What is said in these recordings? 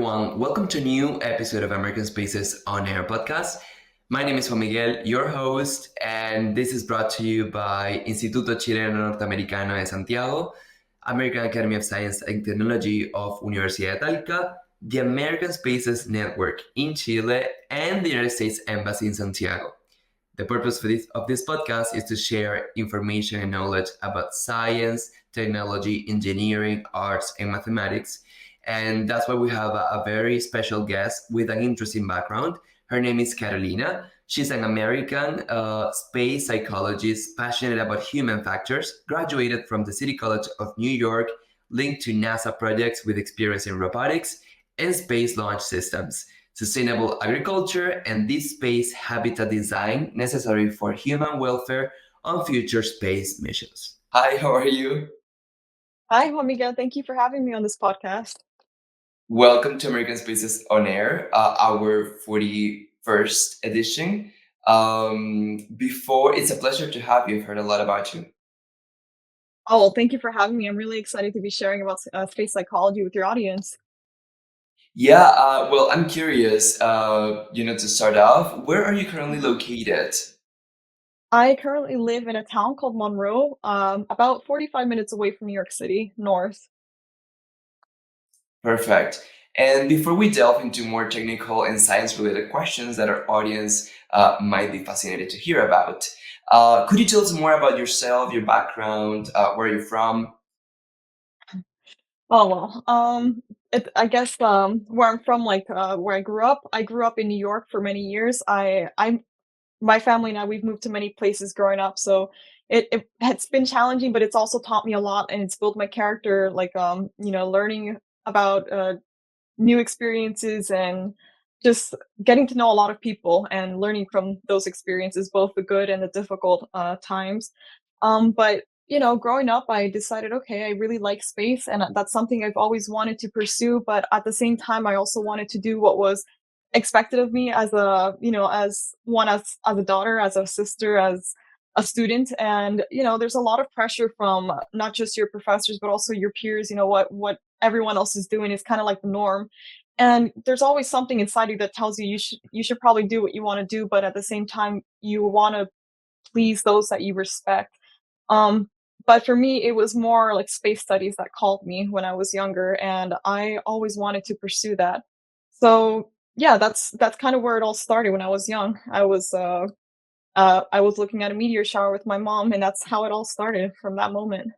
everyone. Welcome to a new episode of American Spaces On Air podcast. My name is Juan Miguel, your host, and this is brought to you by Instituto Chileno Norteamericano de Santiago, American Academy of Science and Technology of Universidad de EEUU, the American Spaces Network in Chile, and the United States Embassy in Santiago. The purpose of this podcast is to share information and knowledge about science, technology, engineering, arts, and mathematics. And that's why we have a very special guest with an interesting background. Her name is Karolina. She's an American space psychologist passionate about human factors, graduated from the City College of New York, linked to NASA projects with experience in robotics and space launch systems, sustainable agriculture, and deep space habitat design necessary for human welfare on future space missions. Hi, how are you? Hi, Juan Miguel. Thank you for having me on this podcast. Welcome to American Spaces On Air, our 41st edition. It's a pleasure to have you. I've heard a lot about you. Oh, well, thank you for having me. I'm really excited to be sharing about space psychology with your audience. Yeah, well, I'm curious, to start off, where are you currently located? I currently live in a town called Monroe, about 45 minutes away from New York City, north. Perfect. And before we delve into more technical and science-related questions that our audience might be fascinated to hear about, could you tell us more about yourself, your background, where you're from? Oh well, I guess where I'm from, where I grew up in New York for many years. My family and I, we've moved to many places growing up, so it has been challenging, but it's also taught me a lot, and it's built my character. Learning about new experiences and just getting to know a lot of people and learning from those experiences, both the good and the difficult times. But growing up, I decided, okay, I really like space, and that's something I've always wanted to pursue. But at the same time, I also wanted to do what was expected of me as as a daughter, as a sister, as a student. And there's a lot of pressure from not just your professors but also your peers. What everyone else is doing is kind of like the norm, and there's always something inside you that tells you you should probably do what you want to do, but at the same time you want to please those that you respect. um but for me, it was more like space studies that called me when I was younger, and I always wanted to pursue that. So yeah, that's kind of where it all started. When I was young, I was looking at a meteor shower with my mom, and that's how it all started from that moment.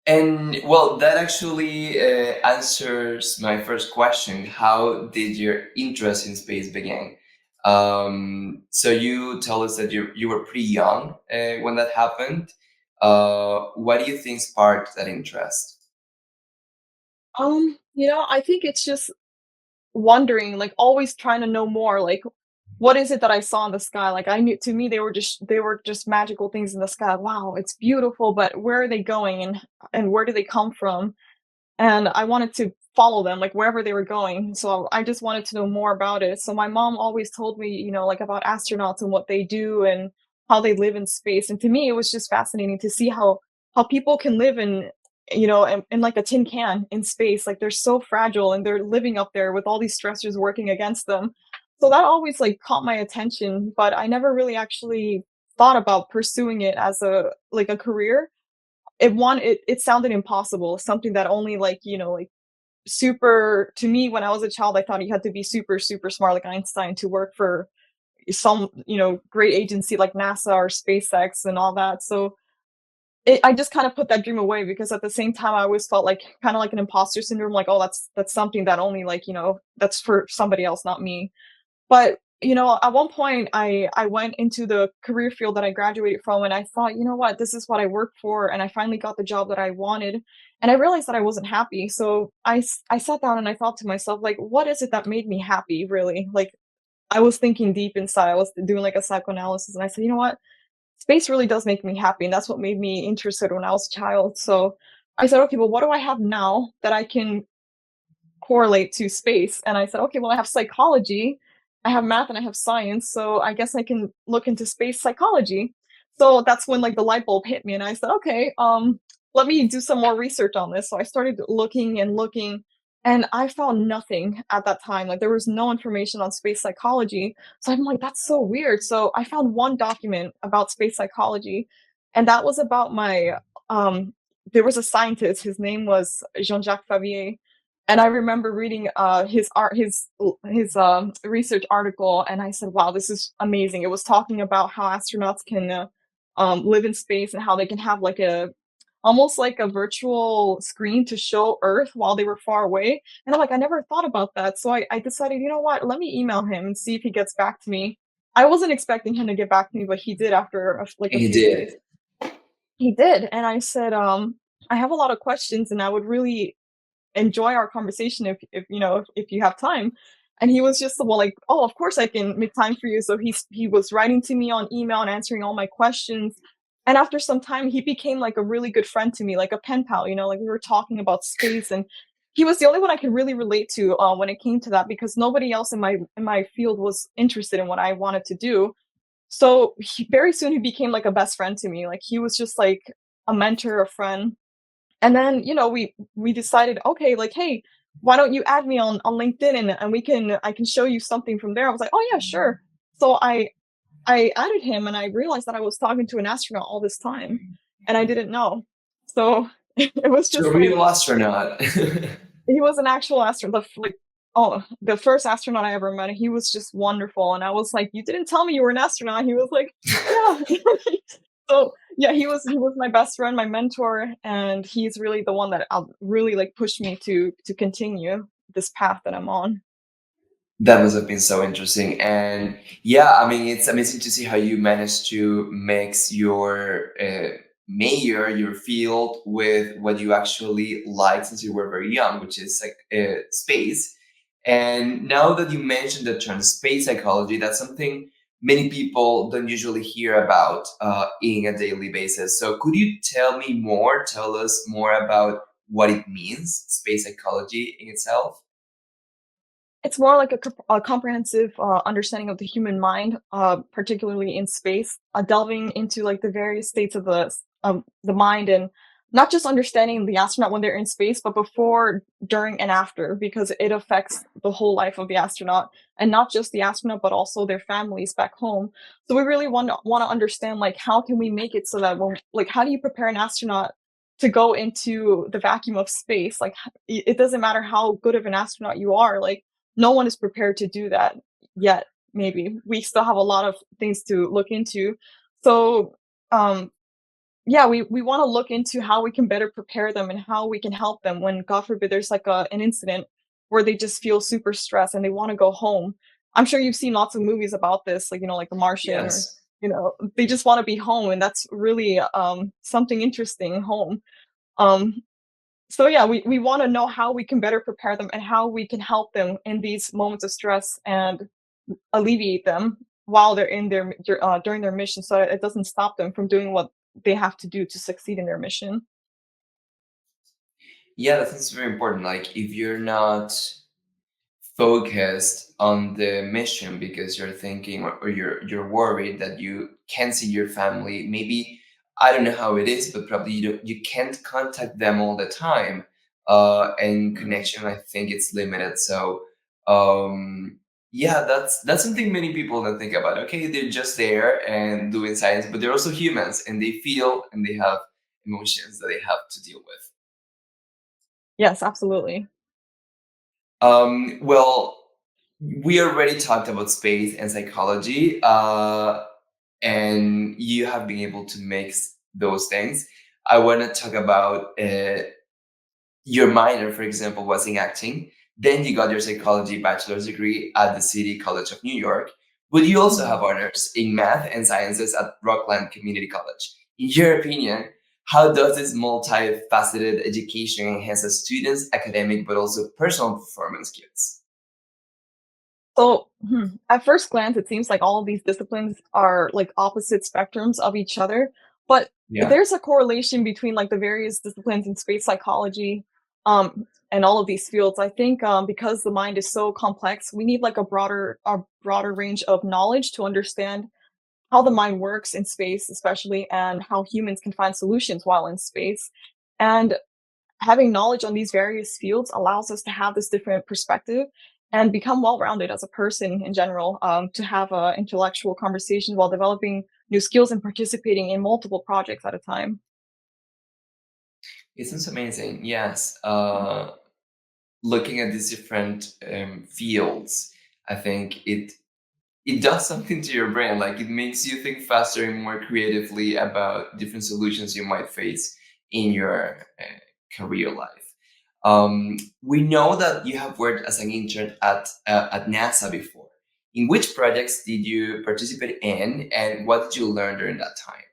And well, that actually answers my first question. How did your interest in space begin? So you tell us that you were pretty young when that happened. What do you think sparked that interest? I think it's just wondering, like always trying to know more, like what is it that I saw in the sky? Like I knew, to me, they were just magical things in the sky. Wow, it's beautiful, but where are they going, and where do they come from? And I wanted to follow them, like wherever they were going. So I just wanted to know more about it. So my mom always told me, like about astronauts and what they do and how they live in space. And to me, it was just fascinating to see how people can live in like a tin can in space. Like they're so fragile and they're living up there with all these stressors working against them. So that always like caught my attention, but I never really actually thought about pursuing it as a career. It sounded impossible, something that only like super, to me when I was a child, I thought you had to be super, super smart like Einstein to work for some, great agency like NASA or SpaceX and all that. So I just kind of put that dream away, because at the same time I always felt like kind of like an imposter syndrome, like, oh, that's something that only like, that's for somebody else, not me. But, at one point I went into the career field that I graduated from, and I thought, you know what, this is what I work for, and I finally got the job that I wanted, and I realized that I wasn't happy. So I sat down and I thought to myself, like, what is it that made me happy, really? Like, I was thinking deep inside. I was doing like a psychoanalysis, and I said, you know what? Space really does make me happy, and that's what made me interested when I was a child. So I said, okay, well, what do I have now that I can correlate to space? And I said, okay, well, I have psychology, I have math, and I have science. So I guess I can look into space psychology. So that's when like the light bulb hit me, and I said, okay, let me do some more research on this. So I started looking and looking, And I found nothing at that time, like, there was no information on space psychology, so I'm like, "That's so weird." So I found one document about space psychology, and that was about um there was a scientist, his name was Jean-Jacques Favier, and I remember reading, his research article, and I said, "Wow, this is amazing." It was talking about how astronauts can, live in space and how they can have, like, almost like a virtual screen to show Earth while they were far away, and I'm like, "I never thought about that." So I decided, "You know what? Let me email him and see if he gets back to me." I wasn't expecting him to get back to me, but he did after like, a He few days. did. He did, and I said, "I have a lot of questions, and I would really enjoy our conversation if you know if you have time." And he was just well like, "Oh, of course I can make time for you." So he was writing to me on email and answering all my questions, and after some time he became like a really good friend to me, like a pen pal, like we were talking about space, and he was the only one I could really relate to when it came to that, because nobody else in my field was interested in what I wanted to do. So very soon he became like a best friend to me, like he was just like a mentor, a friend. And then, we decided, okay, like, hey, why don't you add me on LinkedIn, and I can show you something from there. I was like, oh yeah, sure. So I added him, and I realized that I was talking to an astronaut all this time, and I didn't know. So it was So just a like real astronaut. he was an actual astronaut, the first astronaut I ever met. He was just wonderful, and I was like, you didn't tell me you were an astronaut. He was like, yeah. So, yeah, he was my best friend, my mentor, and he's really the one that, really, like, pushed me to continue this path that I'm on. That must have been so interesting. And yeah, I mean, it's amazing to see how you managed to mix your major, your field, with what you actually like since you were very young, which is like space. And now that you mentioned the term space psychology, that's something many people don't usually hear about in a daily basis. So could you tell us more about what it means, space psychology in itself? It's more like a comprehensive, understanding of the human mind, particularly in space, delving into, like, the various states of the mind, and not just understanding the astronaut when they're in space, but before, during, and after, because it affects the whole life of the astronaut, and not just the astronaut, but also their families back home. So we really wanna understand, like, how can we make it so that how do you prepare an astronaut to go into the vacuum of space? Like, it doesn't matter how good of an astronaut you are, like, no one is prepared to do that yet. Maybe we still have a lot of things to look into. So um yeah, we want to look into how we can better prepare them and how we can help them when, god forbid, there's like an incident where they just feel super stressed and they want to go home. I'm sure you've seen lots of movies about this, like, like The Martian, or Yes. they just want to be home, and that's really something interesting, home. um so yeah, we want to know how we can better prepare them and how we can help them in these moments of stress and alleviate them while they're during their mission, so it doesn't stop them from doing what they have to do to succeed in their mission. Yeah, that is very important. Like, if you're not focused on the mission because you're thinking, or you're worried that you can't see your family, maybe, I don't know how it is, but probably you can't contact them all the time, and connection, I think, it's limited. So yeah, that's something many people don't think about. Okay, they're just there and doing science, but they're also humans, and they feel and they have emotions that they have to deal with. Yes, absolutely. Well, we already talked about space and psychology, and you have been able to mix those things. I want to talk about your minor, for example, was in acting. Then you got your psychology bachelor's degree at the City College of New York, but you also Mhm. have honors in math and sciences at Rockland Community College. In your opinion, how does this multifaceted education enhance a student's academic but also personal performance skills? So, at first glance, it seems like all of these disciplines are like opposite spectrums of each other, but Yeah. there's a correlation between like the various disciplines in space psychology, and all of these fields. I think because the mind is so complex, we need like a broader range of knowledge to understand how the mind works in space, especially, and how humans can find solutions while in space. And having knowledge on these various fields allows us to have this different perspective and become well-rounded as a person in general, to have intellectual conversations while developing new skills and participating in multiple projects at a time. It sounds amazing. Yes. Looking at these different fields, I think it does something to your brain. Like it makes you think faster and more creatively about different solutions you might face in your career life. We know that you have worked as an intern at NASA before. In which projects did you participate in, and what did you learn during that time?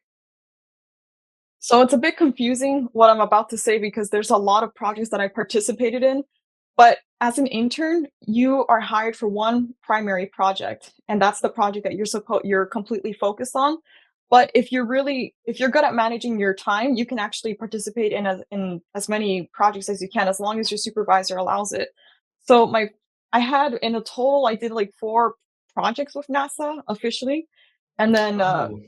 So it's a bit confusing what I'm about to say because there's a lot of projects that I participated in. But as an intern, you are hired for one primary project, and that's the project that you're completely focused on. But if you're good at managing your time, you can actually participate in as many projects as you can, as long as your supervisor allows it. So I had in a total, I did like 4 projects with NASA officially, and then Oh,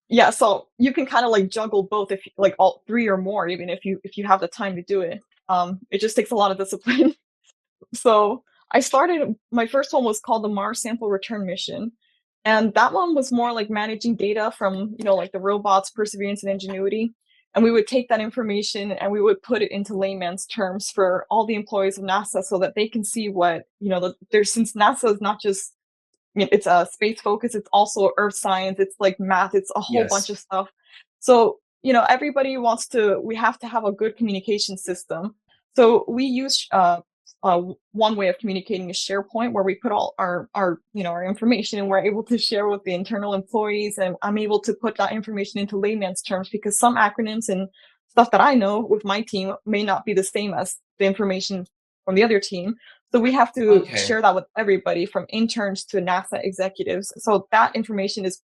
yeah, so you can kinda, like, juggle both if like, all 3 or more even if you have the time to do it. It just takes a lot of discipline. So, I started my first one was called the Mars Sample Return Mission, and that one was more like managing data from, like, the robots, Perseverance, and Ingenuity, and we would take that information and we would put it into layman's terms for all the employees of NASA so that they can see what, there's since NASA is not just it's a space focus, it's also earth science, it's like math, it's a whole bunch yes. of stuff. So, everybody wants to we have to have a good communication system. So we use one way of communicating is SharePoint, where we put all our information and we're able to share with the internal employees. And I'm able to put that information into layman's terms because some acronyms and stuff that I know with my team may not be the same as the information from the other team. So we have to Okay. share that with everybody from interns to NASA executives. So that information is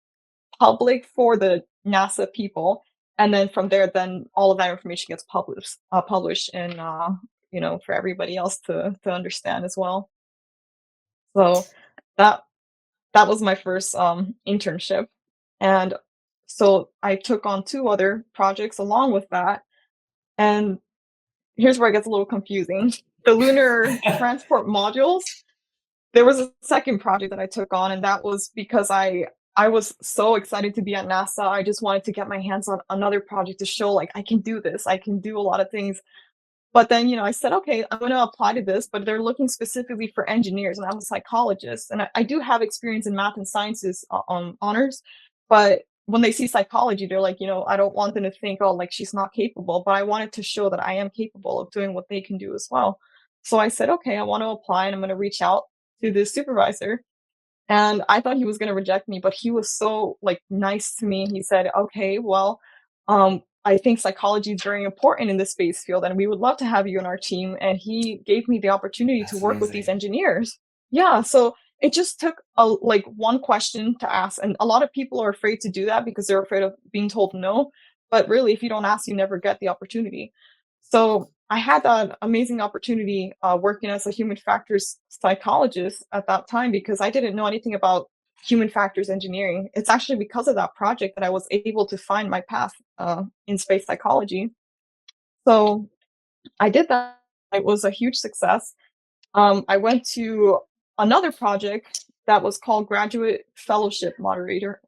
public for the NASA people. And then from there, then all of that information gets published and, for everybody else to understand as well. So that that was my first internship. And so I took on 2 other projects along with that. And here's where it gets a little confusing. The lunar transport modules. There was a second project that I took on, and that was because I was so excited to be at NASA. I just wanted to get my hands on another project to show, like, I can do this. I can do a lot of things. But then, I said, "Okay, I'm gonna apply to this," but they're looking specifically for engineers, and I'm a psychologist, and I do have experience in math and sciences honors, but when they see psychology, they're like, I don't want them to think, "Oh, like, she's not capable," but I wanted to show that I am capable of doing what they can do as well. So I said, "Okay, I want to apply, and I'm gonna reach out to the supervisor." And I thought he was gonna reject me, but he was so, like, nice to me. He said, "Okay, well, I think psychology is very important in the space field, and we would love to have you on our team." And he gave me the opportunity to That's work with these amazing. engineers. Yeah, so it just took like, one question to ask, and a lot of people are afraid to do that because they're afraid of being told no, but really, if you don't ask, you never get the opportunity. So I had that amazing opportunity, working as a human factors psychologist at that time because I didn't know anything about human factors engineering. It's actually because of that project that I was able to find my path in space psychology. So I did that. It was a huge success. I went to another project that was called Graduate Fellowship Moderator.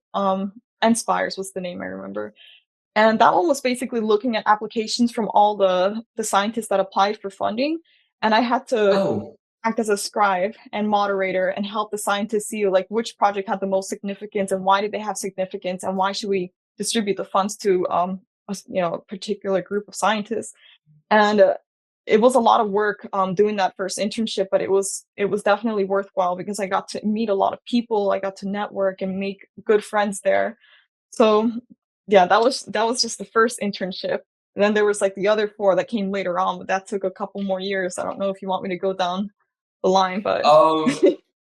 Inspires was the name I remember. And that one was basically looking at applications from all the scientists that applied for funding, and I had to Oh, act as a scribe and moderator and help the scientists see, like, which project had the most significance and why did they have significance and why should we distribute the funds to, a particular group of scientists. And, it was a lot of work, doing that first internship, but it was definitely worthwhile because I got to meet a lot of people, I got to network and make good friends there. So, yeah, that was just the first internship. And then there was, like, the other 4 that came later on, but that took a couple more years. I don't know if you want me to go down the line, but um,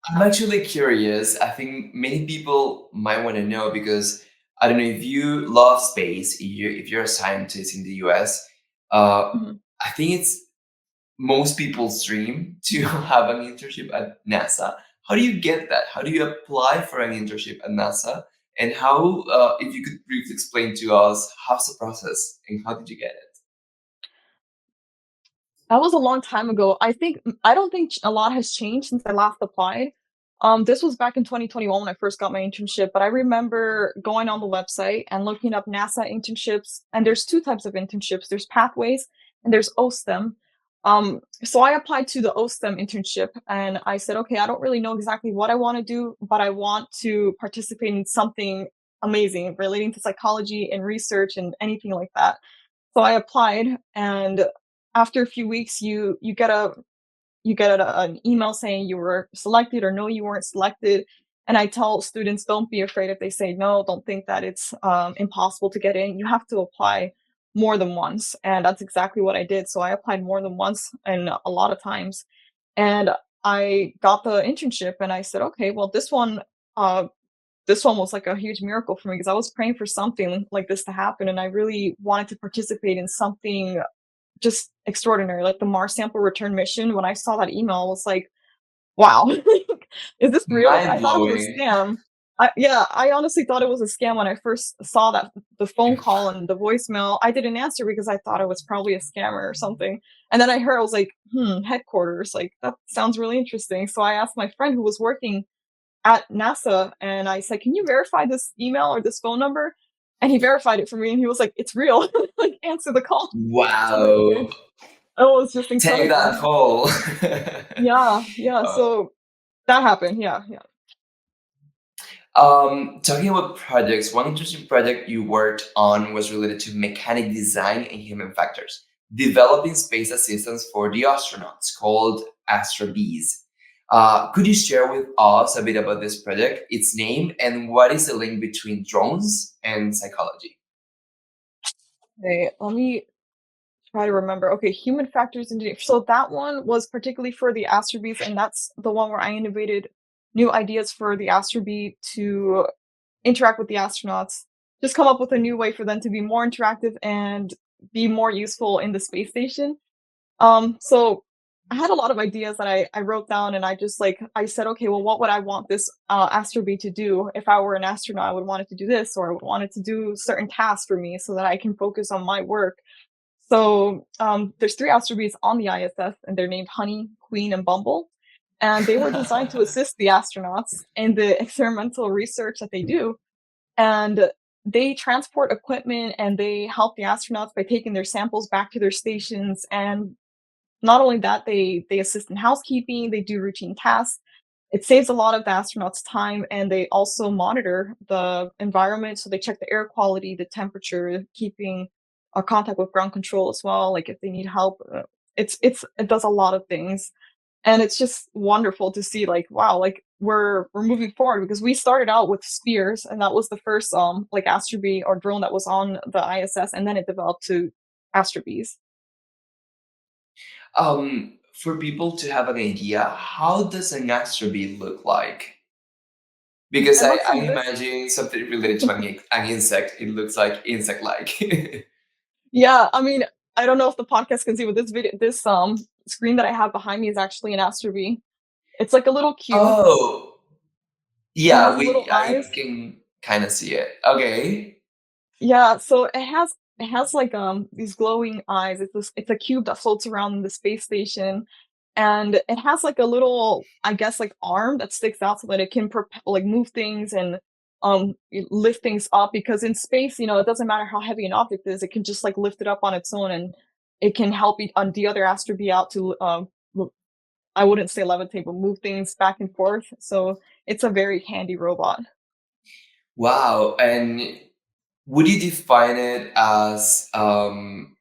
I'm actually curious. I think many people might want to know because I don't know if you love space, if you're a scientist in the US. Uh, Mhm. I think it's most people's dream to have an internship at NASA. How do you get that? How do you apply for an internship at NASA? And how, if you could briefly explain to us, how's the process and how did you get it? That was a long time ago. I don't think a lot has changed since I last applied. This was back in 2021 when I first got my internship, but I remember going on the website and looking up NASA internships, and there's 2 types of internships. There's pathways and there's OSTEM. So I applied to the OSTEM internship and I said, "Okay, I don't really know exactly what I wanna do, but I want to participate in something amazing relating to psychology and research and anything like that." So I applied, and after a few weeks, an email saying you were selected or no, you weren't selected. And I tell students, don't be afraid if they say no. Don't think that it's impossible to get in. You have to apply more than once, and that's exactly what I did. So I applied more than once and a lot of times, and I got the internship. And I said, okay, well, uh, this one was like a huge miracle for me because I was praying for something like this to happen, and I really wanted to participate in something just extraordinary, like the Mars sample return mission. When I saw that email, I was like, "Wow, is this real?" Like, Mind I thought it was a blowing. scam. I honestly thought it was a scam when I first saw that the phone call and the voicemail. I didn't answer because I thought it was probably a scammer or something. And then I heard, I was like, headquarters, like that sounds really interesting. So I asked my friend who was working at NASA, and I said, "Can you verify this email or this phone number?" And he verified it for me, and he was like, "It's real. Like, answer the call." So I Wow. did. It was just Take incredible. that call. Yeah, yeah, Uh, so that happened, yeah, yeah. Talking about projects, one interesting project you worked on was related to mechanic design and human factors, developing space assistance for the astronauts called Astrobees. Could you share with us a bit about this project, its name, and what is the link between drones and psychology? Okay, let me try to remember. Okay, human factors engineering. So that one was particularly for the Astrobees, and that's the one where I innovated new ideas for the Astrobee to interact with the astronauts, just come up with a new way for them to be more interactive and be more useful in the space station. So I had a lot of ideas that I wrote down, and I said, okay, well, what would I want this astrobee to do if I were an astronaut? I would want it to do this, or I would want it to do certain tasks for me so that I can focus on my work. So there's 3 astrobees on the ISS, and they're named Honey, Queen, and Bumble, and they were designed to assist the astronauts in the experimental research that they do. And they transport equipment and they help the astronauts by taking their samples back to their stations. And not only that, they assist in housekeeping, they do routine tasks. It saves a lot of the astronauts' time, and they also monitor the environment. So they check the air quality, the temperature, keeping a contact with ground control as well. Like if they need help, it does a lot of things, and it's just wonderful to see. Like wow, like we're moving forward because we started out with Spears, and that was the first like astrobee or drone that was on the ISS, and then it developed to astrobees. For people to have an idea, how does an astrobee look like? Because It looks I like this. imagine something related to an insect. It looks like insect-like. Yeah, I mean, I don't know if the podcast can see, but this screen that I have behind me is actually an Astrobe. It's like a little cube. Oh, It yeah, has we little I eyes. can kind of see it. Okay. Yeah, so it has like these glowing eyes. It's a cube that floats around the space station, and it has like a little, I guess, like arm that sticks out so that it can like move things and lift things up, because in space, it doesn't matter how heavy an object is, it can just like lift it up on its own, and it can help on the other astrobe out to I wouldn't say levitate, but move things back and forth. So it's a very handy robot. Wow. And would you define it as an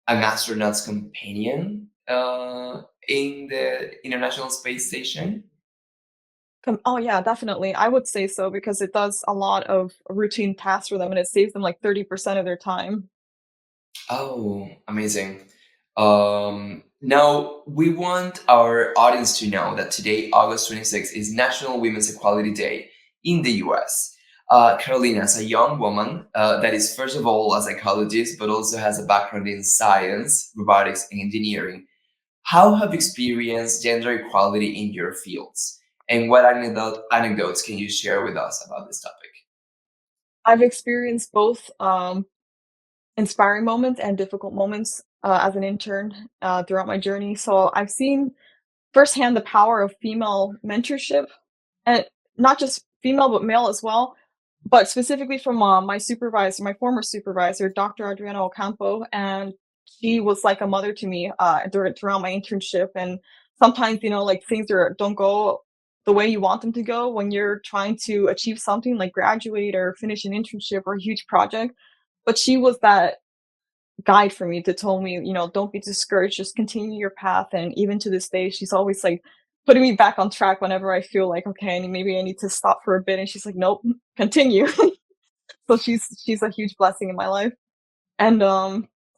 astronaut's companion in the International Space Station? Oh yeah, definitely. I would say so because it does a lot of routine tasks for them, and it saves them like 30% of their time. Oh, amazing. Now, we want our audience to know that today, August 26th, is National Women's Equality Day in the US. Carolina, as a young woman that is, first of all, a psychologist, but also has a background in science, robotics, and engineering, how have you experienced gender equality in your fields? And what anecdotes can you share with us about this topic? I've experienced both inspiring moments and difficult moments as an intern throughout my journey. So I've seen firsthand the power of female mentorship, and not just female, but male as well. But specifically from my supervisor, my former supervisor, Dr. Adriana Ocampo, and she was like a mother to me throughout my internship. And sometimes, like things don't go the way you want them to go when you're trying to achieve something like graduate or finish an internship or a huge project. But she was that guide for me to tell me, don't be discouraged, just continue your path. And even to this day, she's always like putting me back on track whenever I feel like, okay, and maybe I need to stop for a bit. And she's like, nope, continue. So she's a huge blessing in my life. And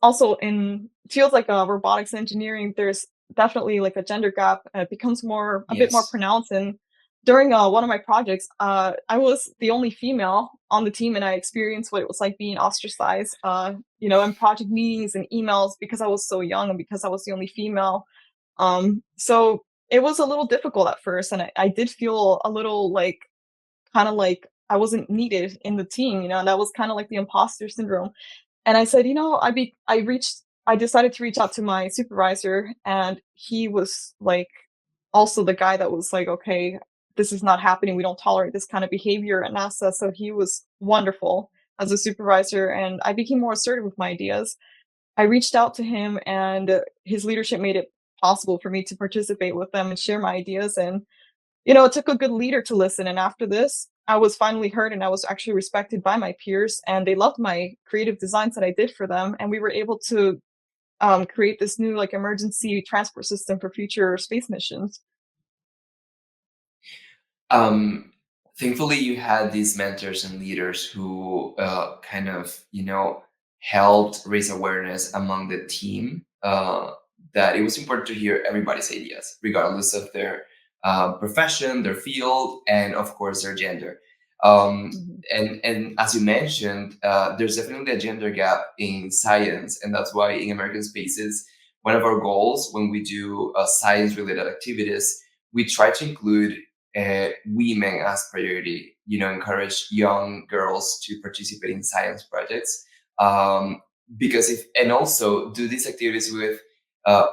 also in fields like robotics engineering, there's definitely like a gender gap. It becomes a bit more Yes. pronounced. And during one of my projects, I was the only female on the team, and I experienced what it was like being ostracized. In project meetings and emails because I was so young and because I was the only female. So it was a little difficult at first, and I did feel a little like kind of like I wasn't needed in the team, and that was kind of like the imposter syndrome. And I said, I decided to reach out to my supervisor, and he was like also the guy that was like, okay, this is not happening. We don't tolerate this kind of behavior at NASA. So he was wonderful as a supervisor, and I became more assertive with my ideas. I reached out to him, and his leadership made it possible for me to participate with them and share my ideas. And it took a good leader to listen, and after this, I was finally heard, and I was actually respected by my peers, and they loved my creative designs that I did for them, and we were able to, create this new, like, emergency transport system for future space missions. um, Thankfully you had these mentors and leaders who kind of helped raise awareness among the team that it was important to hear everybody's ideas regardless of their profession, their field, and of course their gender. Mhm. And as you mentioned, there's definitely a gender gap in science, and that's why in American Spaces, one of our goals when we do science related activities, we try to include women as priority, encourage young girls to participate in science projects. Because and also do these activities with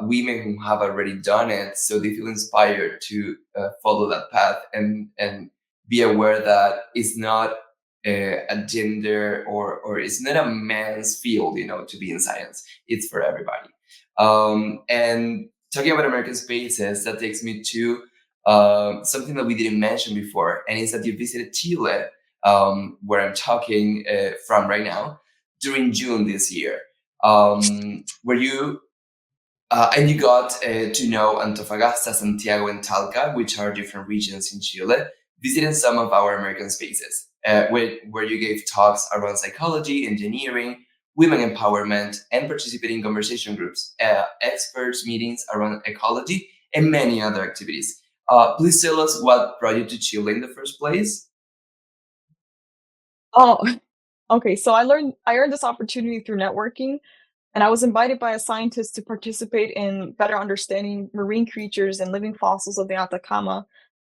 women who have already done it, so they feel inspired to follow that path and be aware that it's not a gender or it's not a man's field, to be in science. It's for everybody. And talking about American Spaces, that takes me to something that we didn't mention before, and is that you visited Chile, where I'm talking from right now, during June this year. Where you and you got to know Antofagasta, Santiago, and Talca, which are different regions in Chile, visiting some of our American Spaces, where you gave talks around psychology, engineering, women empowerment, and participating in conversation groups, experts meetings around ecology, and many other activities. Please tell us what brought you to Chile in the first place. Oh, okay, so I earned this opportunity through networking, and I was invited by a scientist to participate in better understanding marine creatures and living fossils of the Atacama.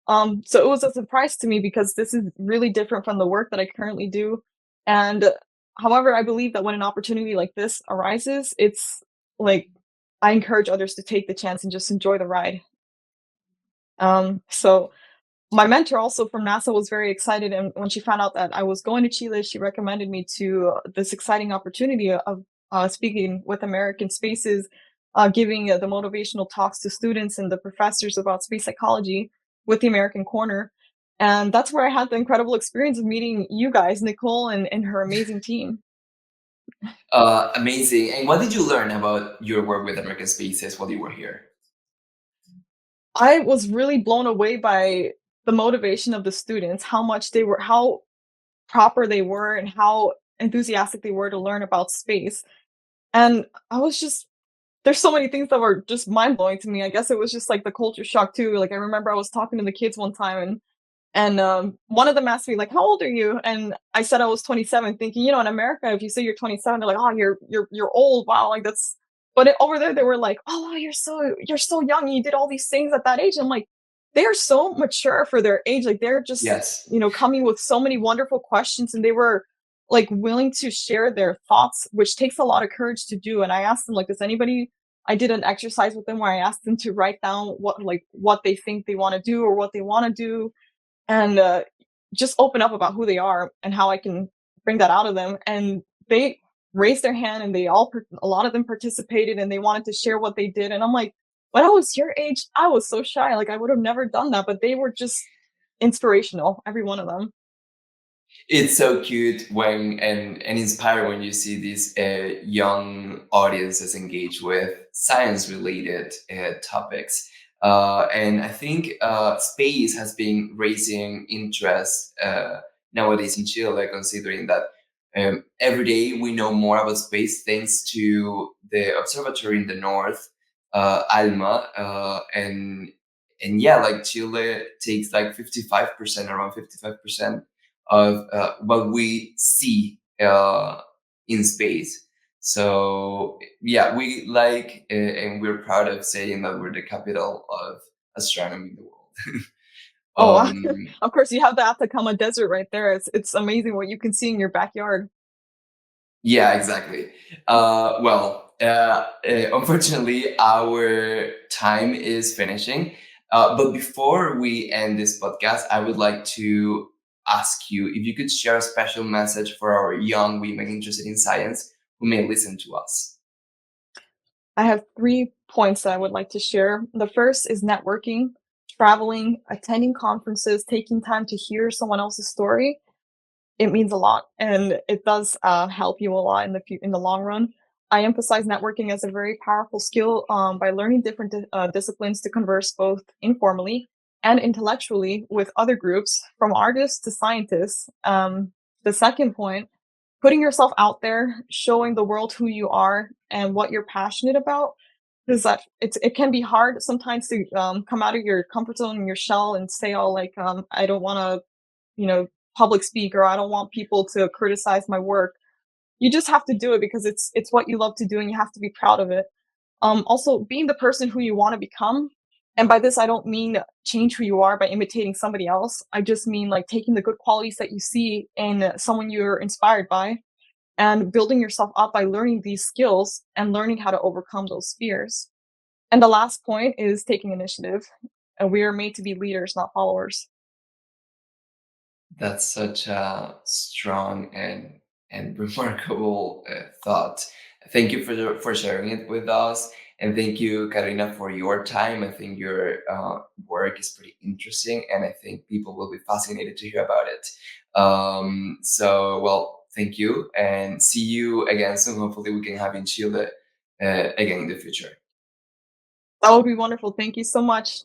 So it was a surprise to me because this is really different from the work that I currently do. And however, I believe that when an opportunity like this arises, it's like I encourage others to take the chance and just enjoy the ride. So my mentor also from NASA was very excited, and when she found out that I was going to Chile, she recommended me to this exciting opportunity of speaking with American Spaces, giving the motivational talks to students and the professors about space psychology with the American Corner. And that's where I had the incredible experience of meeting you guys, Nicole and her amazing team. Amazing. And what did you learn about your work with American Spaces while you were here? I was really blown away by the motivation of the students, how proper they were, and how enthusiastic they were to learn about space. And I was just there's so many things that were just mind blowing to me. I guess it was just like the culture shock too. Like I remember I was talking to the kids one time, and one of them asked me like, "How old are you?" And I said I was 27, thinking, in America, if you say you're 27, they're like, "Oh, you're old. Wow, like that's." But over there, they were like, "Oh, wow, you're so young. You did all these things at that age." I'm like, they are so mature for their age. Like they're just Yes. coming with so many wonderful questions, and they were like willing to share their thoughts, which takes a lot of courage to do. And I asked them, like, does anybody, I did an exercise with them where I asked them to write down what they think they want to do or what they want to do, and just open up about who they are and how I can bring that out of them. And they raised their hand, and a lot of them participated, and they wanted to share what they did. And I'm like, when I was your age, I was so shy. Like I would have never done that, but they were just inspirational, every one of them. It's so cute when and inspiring when you see these young audiences engage with science related topics. And I think space has been raising interest nowadays in Chile, considering that every day we know more about space thanks to the observatory in the north, ALMA, and yeah, like Chile takes like 55%, around 55% of what we see in space. So yeah, we like and we're proud of saying that we're the capital of astronomy in the world. Oh, wow. um, Of course, you have the Atacama Desert right there. It's amazing what you can see in your backyard. yeah, exactly. Unfortunately, our time is finishing. But before we end this podcast, I would like to ask you if you could share a special message for our young women interested in science who may listen to us. I have 3 points that I would like to share. The first is networking, traveling, attending conferences, taking time to hear someone else's story. It means a lot, and it does, help you a lot in the long run. I emphasize networking as a very powerful skill, by learning different disciplines to converse both informally and intellectually with other groups, from artists to scientists. The second point, putting yourself out there, showing the world who you are and what you're passionate about, because it can be hard sometimes to come out of your comfort zone and your shell and say, "Oh, like I don't want to, you know, public speak, or I don't want people to criticize my work." You just have to do it because it's what you love to do, and you have to be proud of it. Also, being the person who you want to become, and by this I don't mean change who you are by imitating somebody else. I just mean like taking the good qualities that you see in someone you're inspired by and building yourself up by learning these skills and learning how to overcome those fears. And the last point is taking initiative. And we are made to be leaders, not followers. That's such a strong and remarkable thought. Thank you for sharing it with us, and thank you, Karina, for your time. I think your work is pretty interesting, and I think people will be fascinated to hear about it. So, well, thank you, and see you again soon. Hopefully, we can have you in Chile again in the future. That would be wonderful. Thank you so much.